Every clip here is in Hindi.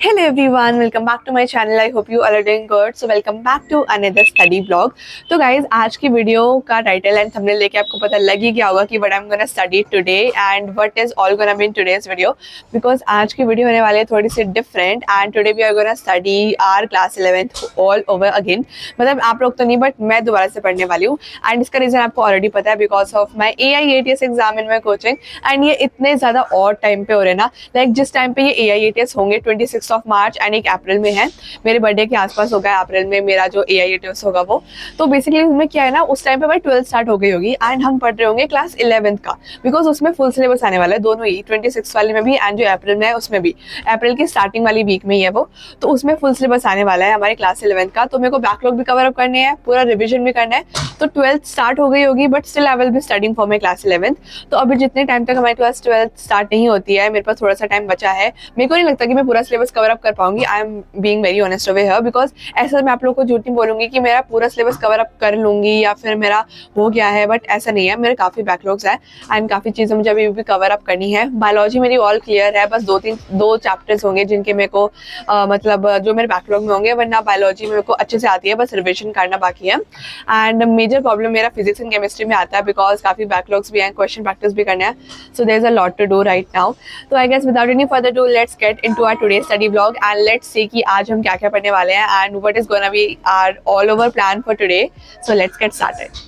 Hello everyone, welcome back to my channel. I hope you all are doing good. So welcome back to another study vlog. तो guys आज की वीडियो का टाइटल एंड थंबनेल देके आपको पता लग ही गया होगा कि what I'm gonna study today and what is all gonna be in today's video because आज की वीडियो होने वाली है थोड़ी सी different and today we are gonna study our class 11th all over again. मतलब आप लोग तो नहीं बट मैं दोबारा से पढ़ने वाली हूँ एंड इसका रीजन आपको ऑलरेडी पता है because of my AIATS exam in my coaching and ये इतने ज्यादा और टाइम पे हो रहे हैं ना लाइक जिस टाइम पे ये AIATS होंगे 26 ऑफ मार्च एंड एक अप्रैल में है, मेरे बर्थडे के आसपास होगा अप्रैल में मेरा जो AIATS होगा वो। तो बेसिकली उसमें क्या है ना उस टाइम पे भाई 12th स्टार्ट हो गई होगी एंड हम पढ़ रहे होंगे क्लास 11th का बिकॉज उसमें फुल सिलेबस आने वाला है दोनों ही 26 वाले में भी एंड जो अप्रैल में है उसमें भी। अप्रैल की स्टार्टिंग वाली वीक में ही है वो, तो उसमें फुल सिलेबस आने वाला है हमारे क्लास 11th का। तो मेरे को बैकलॉग भी कवर अप करने हैं, पूरा रिविजन भी करना है। तो 12th स्टार्ट हो गई होगी but still I will be studying for my class 11th। तो अभी जितने टाइम तक हमारी क्लास 12th स्टार्ट नहीं होती है मेरे पास थोड़ा सा टाइम बचा है। मेरे को नहीं लगता कि मैं पूरा सिलेबस कवर अप कर पाऊंगी। I am being very honest over here because ऐसा मैं आप लोगों को झूठ नहीं बोलूंगी कि मेरा पूरा सिलेबस कवर अप कर लूंगी या फिर मेरा हो गया है, बट ऐसा नहीं है। मेरे काफी बैकलॉग्स है एंड काफी चीजें मुझे अभी भी कवर अप करनी है। बायोलॉजी मेरी ऑल क्लियर है, बस दो चैप्टर्स होंगे जिनके मेरे को मतलब जो मेरे बैकलॉग में होंगे, वरना बायोलॉजी मेरे को अच्छे से आती है, बस रिविजन करना बाकी है। एंड मेजर प्रॉब्लम मेरा फिजिक्स एंड केमिस्ट्री में आता है बिकॉज काफी बैकलॉग्स भी हैं, क्वेश्चन प्रैक्टिस भी करना है। So there is a lot to do right now. तो I guess without any further do let's get into our today study vlog and let's see कि आज हम क्या क्या पढ़ने वाले हैं and what is gonna be our all over plan for today. So let's get started.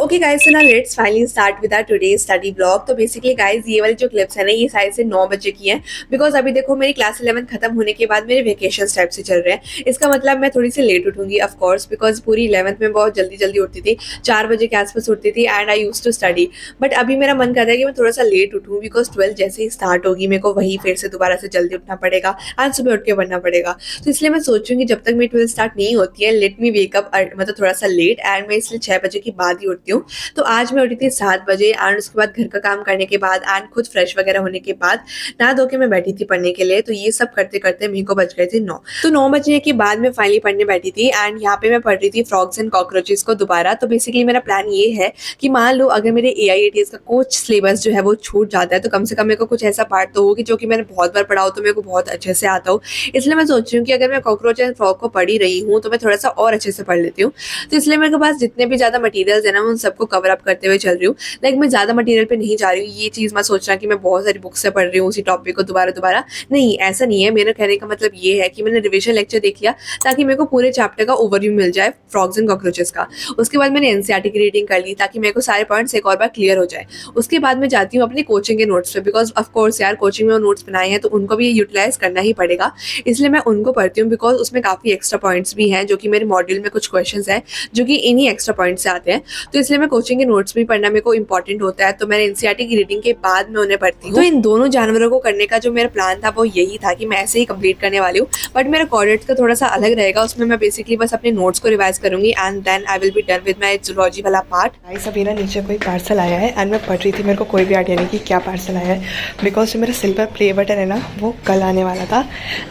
Okay guys, so ना let's finally start with our today study blog. तो बेसिकली गाइज ये वाली जो क्लिप्स है ना ये साइड से 9 बजे की है बिकॉज अभी देखो मेरी क्लास 11 खत्म होने के बाद मेरे वेकेशन टाइप से चल रहे हैं। इसका मतलब मैं थोड़ी सी लेट उठूंगी ऑफ कोर्स बिकॉज पूरी 11th में बहुत जल्दी जल्दी उठती थी, 4 बजे के आसपास उठती थी and I used to study. But अभी मेरा मन करता है कि मैं थोड़ा सा लेट उठूँ बिकॉज 12 जैसे ही स्टार्ट होगी मेरे को वही फिर से दोबारा से जल्दी उठना पड़ेगा एंड सुबह उठ के पढ़ना पड़ेगा। तो इसलिए मैं सोचूंगी जब तक मेरी 12 स्टार्ट नहीं होती है लेट मी वेकअप मतलब थोड़ा सा लेट एंड मैं इसलिए 6 बजे के बाद ही उठती हूँ। तो आज मैं उठी थी 7 बजे एंड उसके बाद घर का काम करने के बाद एंड खुद फ्रेश वगैरह होने के बाद नहा धो के मैं बैठी थी पढ़ने के लिए। तो ये सब करते करते मेरे को बज गए थे 9। तो 9 बजने के बाद मैं फाइनली पढ़ने बैठी थी एंड यहाँ पे मैं पढ़ रही थी फ्रॉग्स एंड कॉकरोचेस को दोबारा। तो बेसिकली मेरा प्लान ये है कि मान लो अगर मेरे AIATS का कुछ सिलेबस जो है वो छूट जाता है तो कम से कम मेरे को कुछ ऐसा पार्ट तो हो कि जो कि मैंने बहुत बार पढ़ा हो तो मेरे को बहुत अच्छे से आता हो। इसलिए मैं सोच रही हूँ कि अगर मैं कॉकरोच एंड फ्रॉग को पढ़ी रही हूँ तो मैं थोड़ा सा और अच्छे से पढ़ लेती हूँ। तो इसलिए मेरे पास जितने भी ज्यादा मटीरियल्स है ना उन सबको कवर अप करते हुए चल रही हूँ। लाइक मैं ज्यादा मटेरियल पे नहीं जा रही हूँ, ये चीज मैं सोच रहा कि मैं बहुत सारी बुक से पढ़ रही हूँ उसी टॉपिक को दोबारा दोबारा। नहीं, ऐसा नहीं है। मेरा कहने का मतलब ये है कि मैंने रिविजन लेक्चर देख लिया ताकि मेरे को पूरे चैप्टर का ओवरव्यू मिल जाए फ्रॉग्स एंड कॉकरोचेस का। उसके बाद मैंने NCERT की रीडिंग कर ली ताकि मेरे को सारे पॉइंट्स एक और बार क्लियर हो जाए। उसके बाद मैं जाती हूँ अपनी कोचिंग के नोट्स पे बिकॉज ऑफकोर्स यार कोचिंग में नोट्स बनाए हैं तो उनको भी यूटिलाइज करना ही पड़ेगा। इसलिए मैं उनको पढ़ती हूँ बिकॉज उसमें काफी एक्स्ट्रा पॉइंट्स भी हैं जो कि मेरे मॉड्यूल में कुछ क्वेश्चन है जो कि इन्हीं एक्स्ट्रा पॉइंट से आते हैं। तो इसलिए मैं कोचिंग के नोट्स भी पढ़ना मेरे को इंपॉर्टेंट होता है। तो मैंने NCERT की रीडिंग के बाद मैं उन्हें पढ़ती हूँ। तो इन दोनों जानवरों को करने का जो मेरा प्लान था वो यही था कि मैं ऐसे ही कंप्लीट करने वाली हूँ, बट मेरा कॉर्डेट्स का थोड़ा सा अलग रहेगा। उसमें मैं बेसिकली बस अपने नोट्स को रिवाइज करूंगी and then I will be done with my zoology वाला पार्ट। गाइस अभी ना नीचे कोई पार्सल आया है एंड मैं पढ़ रही थी, मेरे को कोई भी आइडिया नहीं कि क्या पार्सल आया है बिकॉज जो मेरा सिल्वर प्ले बटन है ना वो कल आने वाला था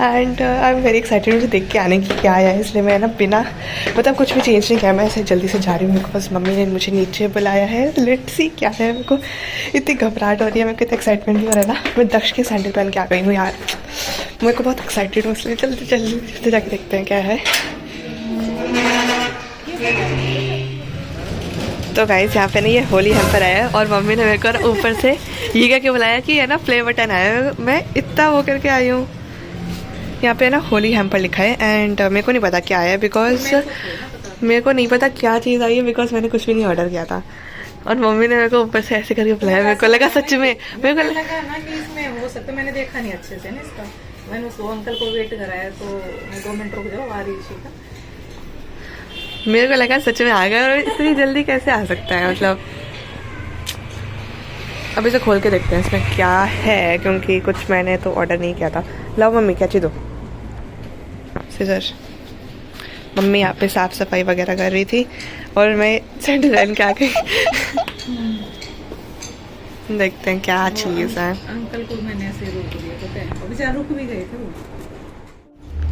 and I am very excited मुझे देख के आने की क्या आया है। इसलिए मैं ना बिना मतलब कुछ भी चेंज नहीं किया, मैं ऐसे जल्दी से जा रही हूँ। मेरे को बस मम्मी ने मुझे नीचे बुलाया है, लेट्स सी क्या है। मेरे को इतनी घबराहट हो रही है, मेरे को इतना एक्साइटमेंट भी हो रहा है ना। मैं दक्ष के सैंडल पहन के आ गई हूँ यार, मेरे को बहुत एक्साइटेड हूँ इसलिए जल्दी जल्दी जाके देखते हैं क्या है। तो गाइस यहाँ पे ना ये होली हेम्पर आया है और मम्मी ने मेरे को ना ऊपर से ये कह के बुलाया कि है ना प्ले बटन आया है। मैं इतना वो करके आई हूँ। यहाँ पे ना होली हेम्पर लिखा है एंड मेरे को नहीं पता क्या है बिकॉज मेरे को नहीं पता क्या चीज़ आई है बिकॉज मैंने कुछ भी नहीं ऑर्डर किया था और मम्मी ने मेरे को ऊपर से ऐसे करके बुलाया। मेरे को लगा सच में मेरे को लगा ना कि इसमें हो सकता है, मैंने देखा नहीं अच्छे से ना इसका। मैंने उसको अंकल को वेट कराया तो 2 मिनट रुक जाओ, आ रही है। मेरे को लगा सच में आ गया और इतनी जल्दी कैसे आ सकता है मतलब। अभी से खोल के देखते हैं इसमें क्या है क्योंकि कुछ मैंने तो ऑर्डर नहीं किया था। लाओ मम्मी क्या चीज़ दो, सीजर। मम्मी यहाँ पे साफ सफाई वगैरह कर रही थी और मैं सैंडल पहन के आ गई। देखते हैं क्या चीज़ है। अंकल को मैंने ऐसे रोक दिया तो अभी जा रुक भी गए थे वो।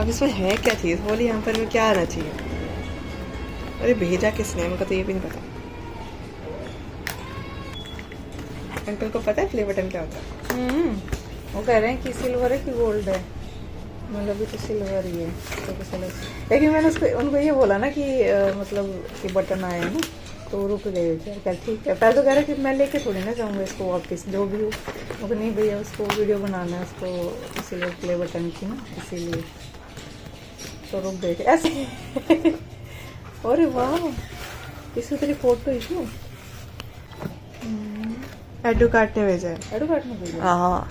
अब इसमें है क्या चीज़, होली यहाँ पर में क्या आना चाहिए। अरे भेजा किसने, मेरे को तो ये भी नहीं पता। अंकल को पता है प्ले बटन क्या होता है? वो कह रहे हैं कि सिल्वर है कि गोल्ड है। मतलब अभी तो सिल्वर ही है तो सिल्वर, लेकिन मैंने उनको ये बोला ना कि मतलब कि बटन आए हैं ना, तो वो रुक गए क्या ठीक है। पहले तो कह रहे कि मैं लेके थोड़ी ना जाऊँगा इसको वापस, जो भी हो। मुझे नहीं भैया उसको वीडियो बनाना है, उसको सिल्वर प्ले बटन की ना, इसीलिए तो रुक गए थे ऐसे। अरे वाह, इसको तेरी फोटो इसमें एडू काटने भेजा है। एडो काटने भेजा। हाँ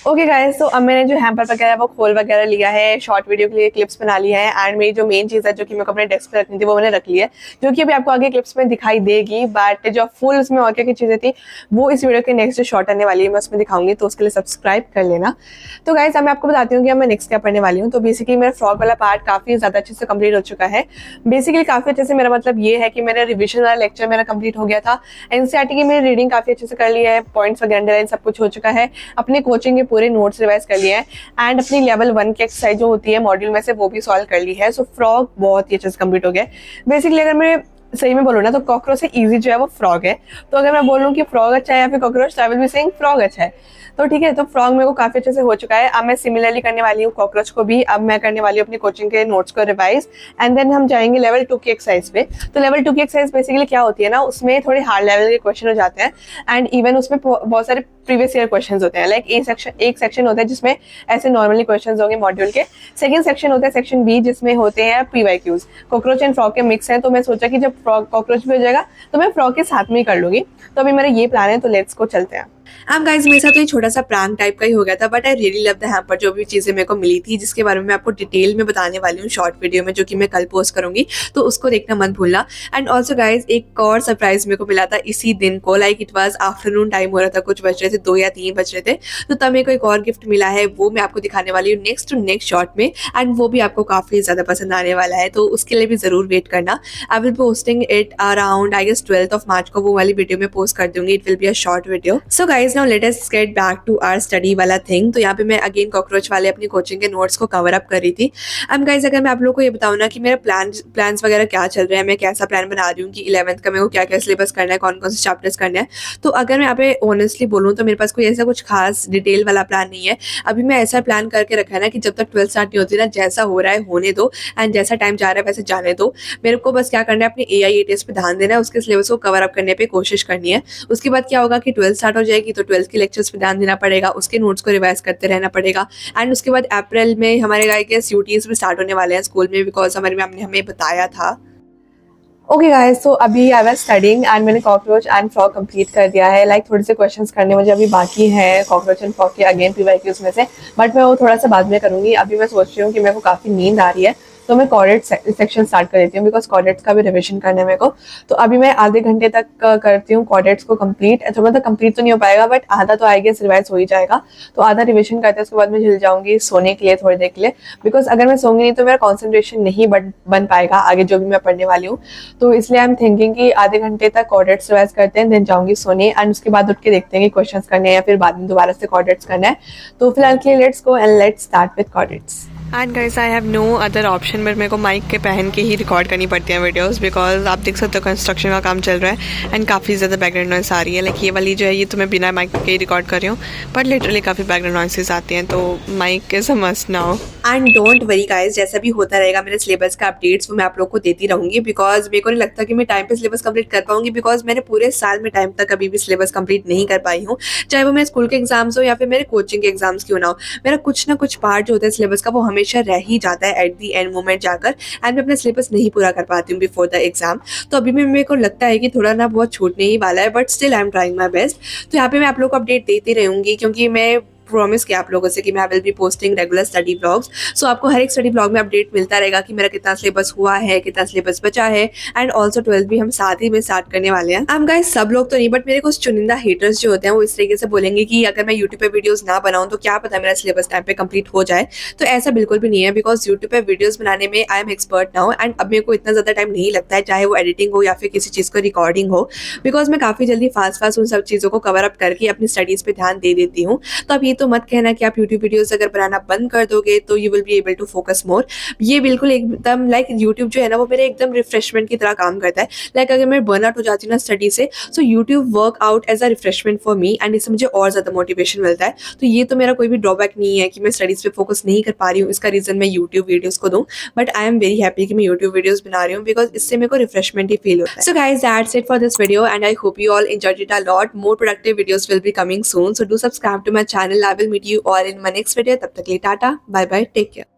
ओके गाइस, तो अब मैंने जो हैम्पर वगैरह वो खोल वगैरह लिया है, शॉर्ट वीडियो के लिए क्लिप्स बना लिया है, एंड मेरी जो मेन चीज़ है जो कि मेरे को अपने डेस्क पे रखनी थी वो मैंने रख ली है, जो कि अभी आपको आगे क्लिप्स में दिखाई देगी। बट जो फुल उसमें और क्या क्या चीज़ें थी वो इस वीडियो के नेक्स्ट जो शॉर्ट आने वाली है मैं उसमें दिखाऊंगी, तो उसके लिए सब्सक्राइब कर लेना। तो गाइस अब मैं आपको बताती हूँ कि अब मैं नेक्स्ट क्या पढ़ने वाली हूँ। तो बेसिकली मेरा फ्रॉक वाला पार्ट काफ़ी ज़्यादा अच्छे से कंप्लीट हो चुका है। बेसिकली काफ़ी अच्छे से मेरा मतलब ये है कि मेरा रिविजन वाला लेक्चर मेरा कंप्लीट हो गया था, एनसीईआरटी की मेरी रीडिंग काफ़ी अच्छे से कर ली है, पॉइंट्स वगैरह अंडरलाइन सब कुछ हो चुका है, अपने कोचिंग के पूरे नोट्स रिवाइज कर लिए हैं, एंड अपनी लेवल 1 की एक्सरसाइज जो होती है मॉड्यूल में से वो भी सॉल्व कर ली है। सो फ्रॉग बहुत ही अच्छे से कंप्लीट हो गया। बेसिकली अगर मैं सही में बोलूँ ना तो कॉकरोच से इजी जो है वो फ्रॉग है। तो अगर मैं बोलूँ कि फ्रॉग अच्छा है या फिर कॉकरोच, तो आई विल बी सेइंग फ्रॉग अच्छा है। तो ठीक है, तो फ्रॉग मेरे को काफी अच्छे से हो चुका है। अब मैं सिमिलरली करने वाली हूँ कॉकरोच को भी। अब मैं करने वाली हूँ अपनी कोचिंग के नोट्स को रिवाइज, एंड देन हम जाएंगे लेवल 2 की एक्सरसाइज पे। तो लेवल 2 की एक्सरसाइज बेसिकली क्या होती है ना, उसमें थोड़े हार्ड लेवल के क्वेश्चन हो जाते हैं, एंड इवन उसमें बहुत सारे प्रीवियस ईयर क्वेश्चंस होते हैं। लाइक एक सेक्शन होता है जिसमें ऐसे नॉर्मली क्वेश्चंस होंगे मॉड्यूल के। सेकंड सेक्शन होता है सेक्शन बी, जिसमें होते हैं पीवाईक्यूज। कॉकरोच एंड फ्रॉग के मिक्स हैं, तो मैं सोचा कि जब कॉकरोच भी हो जाएगा तो मैं फ्रॉग के साथ में ही कर लूंगी। तो अभी मेरा ये प्लान है, तो लेट्स को चलते हैं। गाइस मेरे साथ तो ये छोटा सा प्रैंक टाइप का ही हो गया था, but I really love the hamper. जो भी चीज़ें मेरे को मिली थी जिसके बारे में मैं आपको डिटेल में बताने वाली हूँ शॉर्ट वीडियो में, जो कि मैं कल पोस्ट करूंगी, तो उसको देखना मत भूलना। एंड ऑल्सो गाइज एक और सरप्राइज मेरे को मिला था इसी दिन को, like it was afternoon time हो रहा था, कुछ बज रहे थे 2 या 3 बज रहे थे, तो तब मेरे को एक और गिफ्ट मिला है, वो मैं आपको दिखाने वाली हूँ नेक्स्ट टू नेक्स्ट शॉर्ट में, एंड वो भी आपको काफी ज्यादा पसंद आने वाला है, तो उसके लिए भी जरूर वेट करना। I will posting it around I guess 12th of March को वो वाली वीडियो में पोस्ट कर दूंगी। It will be a short video. So guys now let us get back to our study वाला थिंग। तो यहाँ पे मैं अगेन कॉकरोच वाले अपनी कोचिंग के नोट्स को कवर अप कर रही थी। अब गाइज अगर मैं आप लोगों को ये बताऊँ ना कि मेरा प्लान्स वगैरह क्या चल रहा है, मैं कैसा प्लान बना रही हूँ कि 11th का मेरे को क्या क्या सिलेबस करना है, कौन कौन से चैप्टर्स करना है, तो अगर मैं यहाँ पे ऑनेस्टली बोलूँ तो मेरे पास कोई ऐसा कुछ खास डिटेल वाला प्लान नहीं है। अभी मैं ऐसा प्लान करके रखा है ना कि जब तक 12th स्टार्ट नहीं होती ना, जैसा हो रहा है होने दो, एंड जैसा टाइम जा रहा है वैसे जाने दो। मेरे को बस क्या करना है, अपने AIATS पे ध्यान देना है, उसके सिलेबस को कवर अप करने पे कोशिश करनी है। उसके बाद क्या होगा कि 12th स्टार्ट हो जाएगी, तो 12th के लेक्चर्स पे ध्यान देना पड़ेगा, उसके नोट्स को रिवाइज करते रहना पड़ेगा। एंड उसके बाद अप्रैल में हमारे गाय के UTs भी स्टार्ट होने वाले हैं स्कूल में, बिकॉज हमारी मैम ने हमें बताया था। ओके गाइस, तो अभी आई वाज स्टडिंग एंड मैंने कॉकरोच एंड फ्रॉग कंप्लीट कर दिया है। लाइक थोड़े से क्वेश्चंस करने मुझे अभी बाकी है कॉकरोच एंड फ्रॉग के अगेन पीवाईक्यूज में से, बट मैं वो थोड़ा सा बाद में करूंगी। अभी मैं सोच रही हूँ कि मेरे को काफ़ी नींद आ रही है, तो मैं कॉर्डेट सेक्शन स्टार्ट कर देती हूँ, बिकॉज कॉर्डेट्स का भी रिविजन करना है मेरे को। तो अभी मैं आधे घंटे तक करती हूँ कॉर्डेट्स को कंप्लीट। तो मतलब कंप्लीट तो नहीं हो पाएगा, बट आधा तो आई गेस रिवाइज हो ही जाएगा। तो आधा रिविजन करते हैं, उसके बाद मैं हिल जाऊंगी सोने के लिए थोड़ी देर के लिए, बिकॉज अगर मैं सोऊंगी नहीं तो मेरा कॉन्सेंट्रेशन नहीं बन पाएगा आगे जो भी मैं पढ़ने वाली हूँ। तो इसलिए आई एम थिंकिंग कि आधे घंटे तक कॉर्डेट्स रिवाइज करते हैं, देन जाऊंगी सोने, एंड उसके बाद उठ के देखते हैं कि क्वेश्चन करने हैं या फिर बाद में दोबारा से कॉर्डेट्स करना है। तो फिलहाल के लिए let's go and let's start with chordates. And guys I have no other option, but मेरे को माइक के पहन के ही रिकॉर्ड करनी पड़ती है वीडियोस, बिकॉज आप देख सकते हो कंस्ट्रक्शन का काम चल रहा है एंड काफ़ी ज़्यादा बैकग्राउंड नॉइस आ रही है। लाइक ये वाली जो है ये तो मैं बिना माइक के ही रिकॉर्ड कर रही हूँ, बट लिटरली काफ़ी बैकग्राउंड नॉइसेस आती हैं, तो mic is a must now. And don't worry guys, जैसा भी होता रहेगा मेरे सिलेबस का अपडेट्स वो मैं आप लोग को देती रहूँगी, बिकॉज मेरे को नहीं लगता कि मैं टाइम पे सिलेबस कंप्लीट कर पाऊंगी, बिकॉज मैंने पूरे साल में टाइम तक अभी भी सिलेबस कंप्लीट नहीं कर पाई हूँ। चाहे वो मेरे स्कूल के एग्जाम्स हो या फिर मेरे कोचिंग के एग्जाम्स क्यों ना हो, मेरा कुछ ना कुछ पार्ट जो होता है सिलेबस का वो हमेशा रह ही जाता है एट दी एंड मोमेंट जाकर, एंड मैं अपना सिलेबस नहीं पूरा कर पाती हूँ बिफोर द एग्जाम। तो अभी मेरे को लगता है कि थोड़ा ना बहुत छूटने ही वाला है, but still I am trying my best. तो यहाँ पे मैं आप लोग को अपडेट देती रहूँगी, क्योंकि मैं प्रॉमिस किया आप लोगों से कि मैं will be posting regular study blogs. So आपको हर एक स्टडी ब्लॉग में अपडेट मिलता रहेगा कि मेरा कितना सिलेबस हुआ है, कितना सिलेबस बचा है, एंड ऑल्सो 12th भी हम साथ ही में स्टार्ट करने वाले हैं। अब गाइस सब लोग तो नहीं, बट मेरे कुछ चुनिंदा हेटर्स जो होते हैं वो इस तरीके से बोलेंगे कि अगर मैं यूट्यूब पे वीडियोस ना बनाऊं तो क्या पता मेरा सिलेबस टाइम पे कंप्लीट हो जाए। तो ऐसा बिल्कुल भी नहीं है, बिकॉज यूट्यूब पे वीडियोस बनाने में I am expert now, and अब मेरे को इतना ज़्यादा टाइम नहीं लगता है, चाहे वो एडिटिंग हो या फिर किसी चीज़ को रिकॉर्डिंग हो, बिकॉज मैं काफ़ी जल्दी फास्ट उन सब चीज़ों को कवर अप करके अपनी स्टडीज़ पे ध्यान दे देती हूँ। तो आप ये तो मत कहना कि आप यूट्यूब वीडियोस अगर बनाना बंद कर दोगे तो you will be able to focus more. ये बिल्कुल एकदम लाइक यूट्यूब जो है ना वो मेरे एकदम रिफ्रेशमेंट की तरह काम करता है। लाइक अगर मैं बर्नआउट हो जाती हूँ ना स्टडी से, so YouTube work out as a refreshment for me and इससे मुझे और ज़्यादा मोटिवेशन मिलता है। तो ये तो मेरा कोई भी ड्रॉबैक नहीं है कि मैं स्टडीज़ पे फोकस नहीं कर पा रही हूँ, इसका रीज़न मैं यूट्यूब वीडियोज़ को दूँ। But I am very happy कि मैं यूट्यूब वीडियोज़ बना रही हूँ बिकॉज इससे मेरे को रिफ्रेशमेंट ही फील होता है। So guys that's it for this video and I hope you all enjoyed it a lot. More productive videos will be coming soon. So do subscribe to my channel. I will meet you all in my next video. तब तक के लिए Tata, bye bye, take care.